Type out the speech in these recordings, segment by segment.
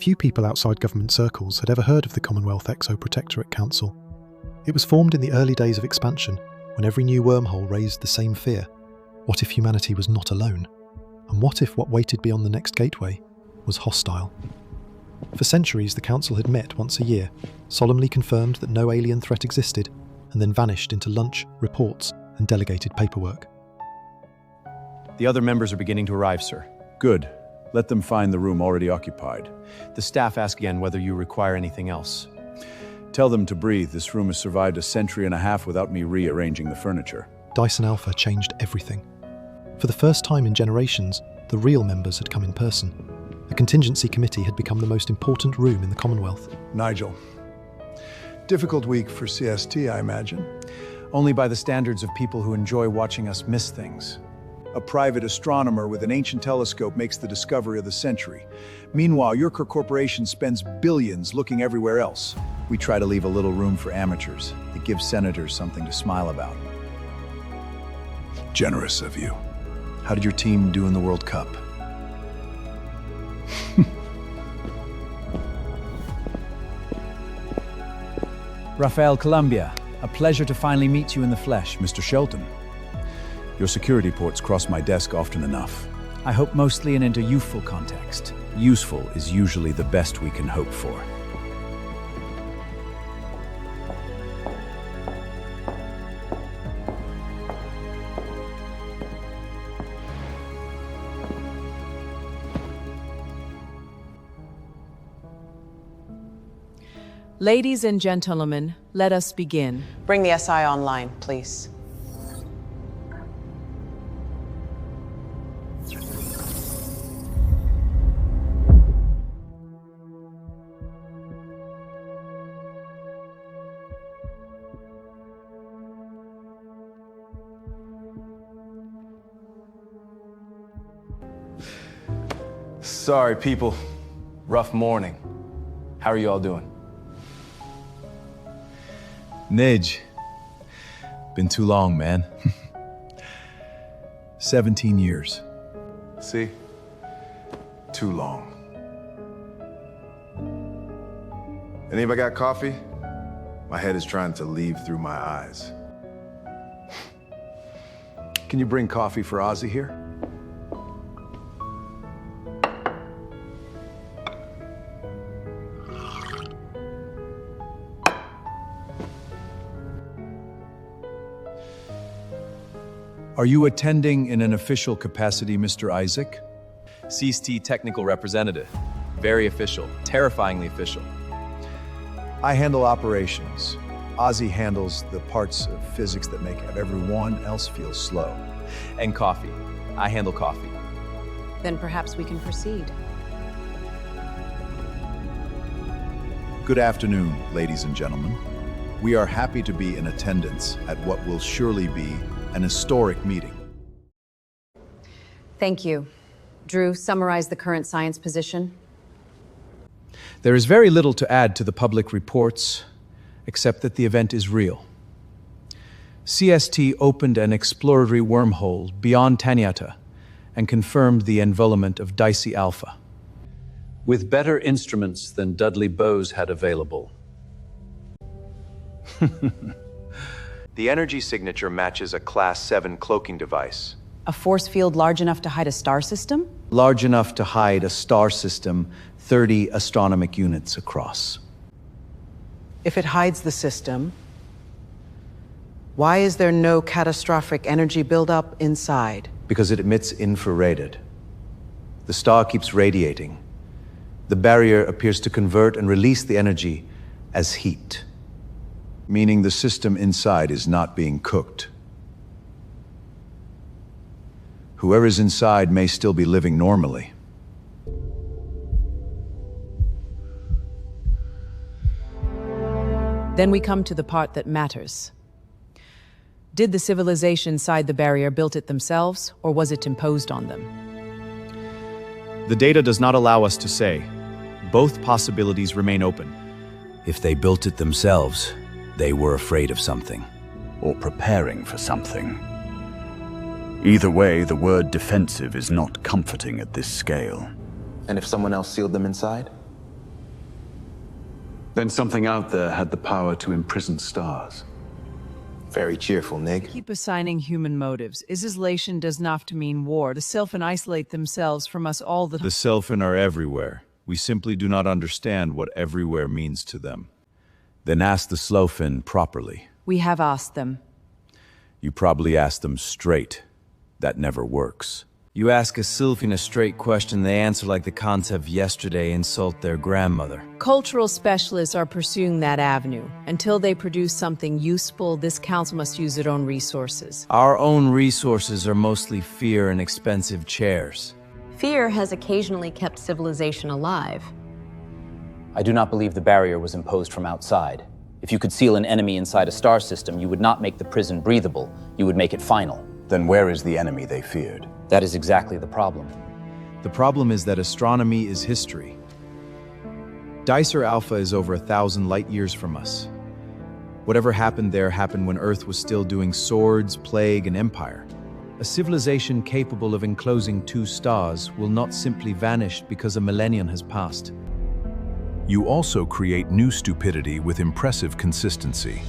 Few people outside government circles had ever heard of the Commonwealth Exo-Protectorate Council. It was formed in the early days of expansion, when every new wormhole raised the same fear. What if humanity was not alone? And what if what waited beyond the next gateway was hostile? For centuries, the Council had met once a year, solemnly confirmed that no alien threat existed, and then vanished into lunch, reports, and delegated paperwork. The other members are beginning to arrive, sir. Good. Let them find the room already occupied. The staff ask again whether you require anything else. Tell them to breathe. This room has survived a century and a half without me rearranging the furniture. Dyson Alpha changed everything. For the first time in generations, the real members had come in person. A contingency committee had become the most important room in the Commonwealth. Nigel. Difficult week for CST, I imagine. Only by the standards of people who enjoy watching us miss things. A private astronomer with an ancient telescope makes the discovery of the century. Meanwhile, your corporation spends billions looking everywhere else. We try to leave a little room for amateurs. It gives senators something to smile about. Generous of you. How did your team do in the World Cup? Rafael Columbia, a pleasure to finally meet you in the flesh. Mr. Sheldon, your security ports cross my desk often enough. I hope mostly in a youthful context. Useful is usually the best we can hope for. Ladies and gentlemen, let us begin. Bring the SI online, please. Sorry, people. Rough morning. How are you all doing? Nij. Been too long, man. 17 years. See? Too long. Anybody got coffee? My head is trying to leave through my eyes. Can you bring coffee for Ozzie here? Are you attending in an official capacity, Mr. Isaac? CST technical representative. Very official. Terrifyingly official. I handle operations. Ozzie handles the parts of physics that make everyone else feel slow. And coffee. I handle coffee. Then perhaps we can proceed. Good afternoon, ladies and gentlemen. We are happy to be in attendance at what will surely be an historic meeting. Thank you. Drew, summarize the current science position. There is very little to add to the public reports, except that the event is real. CST opened an exploratory wormhole beyond Tanyata and confirmed the envelopment of Dicey Alpha. With better instruments than Dudley Bose had available. The energy signature matches a Class 7 cloaking device. A force field large enough to hide a star system? Large enough to hide a star system 30 astronomic units across. If it hides the system, why is there no catastrophic energy buildup inside? Because it emits infrared. The star keeps radiating. The barrier appears to convert and release the energy as heat. Meaning the system inside is not being cooked. Whoever is inside may still be living normally. Then we come to the part that matters. Did the civilization inside the barrier build it themselves, or was it imposed on them? The data does not allow us to say. Both possibilities remain open. If they built it themselves, they were afraid of something. Or preparing for something. Either way, the word defensive is not comforting at this scale. And if someone else sealed them inside? Then something out there had the power to imprison stars. Very cheerful, Nig. Keep assigning human motives. Isolation does not have to mean war. The Sylphin isolate themselves from us all the time. The Sylphin are everywhere. We simply do not understand what everywhere means to them. Then ask the Slowfin properly. We have asked them. You probably asked them straight. That never works. You ask a Sylphin a straight question, they answer like the cons of yesterday insult their grandmother. Cultural specialists are pursuing that avenue. Until they produce something useful, this council must use their own resources. Our own resources are mostly fear and expensive chairs. Fear has occasionally kept civilization alive. I do not believe the barrier was imposed from outside. If you could seal an enemy inside a star system, you would not make the prison breathable. You would make it final. Then where is the enemy they feared? That is exactly the problem. The problem is that astronomy is history. Dicer Alpha is over 1,000 light years from us. Whatever happened there happened when Earth was still doing swords, plague, and empire. A civilization capable of enclosing 2 stars will not simply vanish because a millennium has passed. You also create new stupidity with impressive consistency.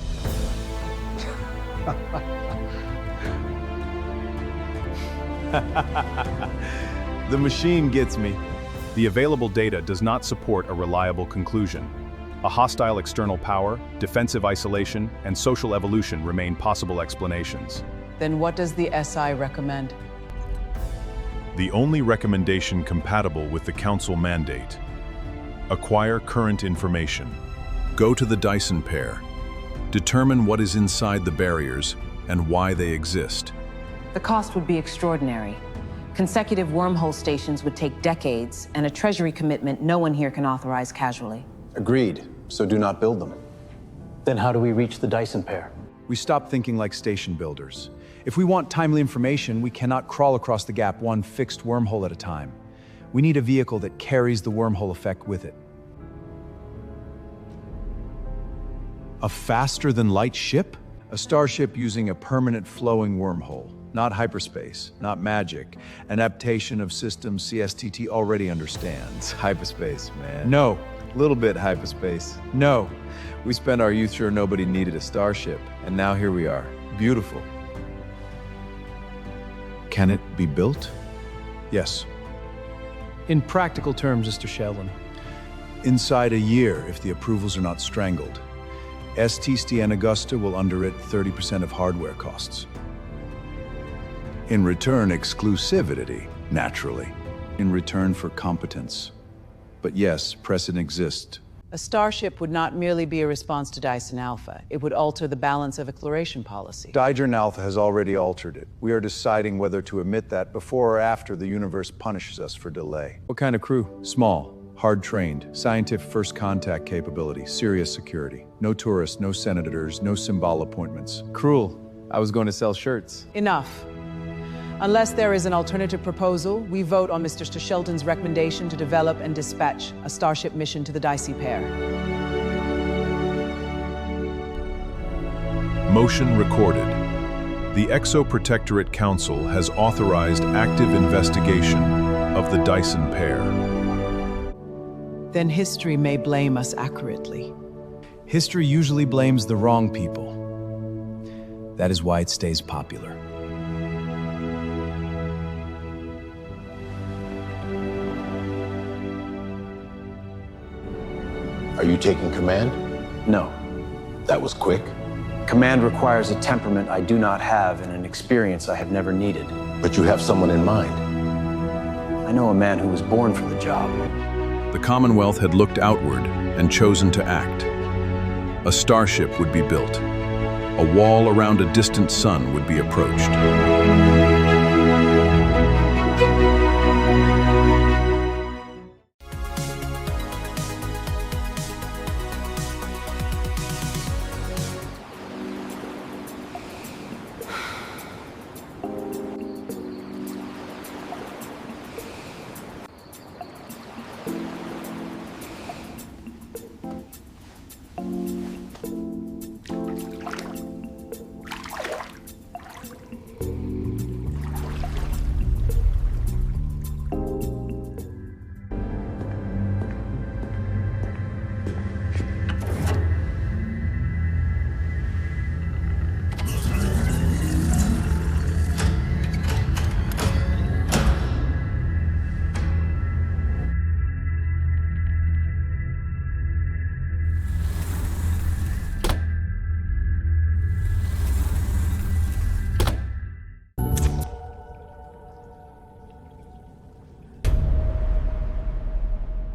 The machine gets me. The available data does not support a reliable conclusion. A hostile external power, defensive isolation, and social evolution remain possible explanations. Then what does the SI recommend? The only recommendation compatible with the Council mandate. Acquire current information. Go to the Dyson pair. Determine what is inside the barriers and why they exist. The cost would be extraordinary. Consecutive wormhole stations would take decades, and a treasury commitment no one here can authorize casually. Agreed, so do not build them. Then how do we reach the Dyson pair? We stop thinking like station builders. If we want timely information, we cannot crawl across the gap one fixed wormhole at a time. We need a vehicle that carries the wormhole effect with it. A faster-than-light ship? A starship using a permanent flowing wormhole. Not hyperspace, not magic. An adaptation of systems CSTT already understands. Hyperspace, man. No. Little bit hyperspace. No. We spent our youth sure nobody needed a starship, and now here we are. Beautiful. Can it be built? Yes. In practical terms, Mr. Sheldon. Inside a year, if the approvals are not strangled. STST and Augusta will underwrite 30% of hardware costs. In return, exclusivity, naturally. In return for competence. But yes, precedent exists. A starship would not merely be a response to Dyson Alpha. It would alter the balance of exploration policy. Dijon Alpha has already altered it. We are deciding whether to emit that before or after the universe punishes us for delay. What kind of crew? Small, hard-trained, scientific first contact capability, serious security. No tourists, no senators, no symbol appointments. Cruel. I was going to sell shirts. Enough. Unless there is an alternative proposal, we vote on Mr. Sheldon's recommendation to develop and dispatch a starship mission to the Dicey pair. Motion recorded. The Exoprotectorate Council has authorized active investigation of the Dyson pair. Then history may blame us accurately. History usually blames the wrong people. That is why it stays popular. Are you taking command? No. That was quick. Command requires a temperament I do not have and an experience I have never needed. But you have someone in mind. I know a man who was born for the job. The Commonwealth had looked outward and chosen to act. A starship would be built. A wall around a distant sun would be approached.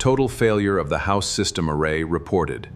Total failure of the house system array reported.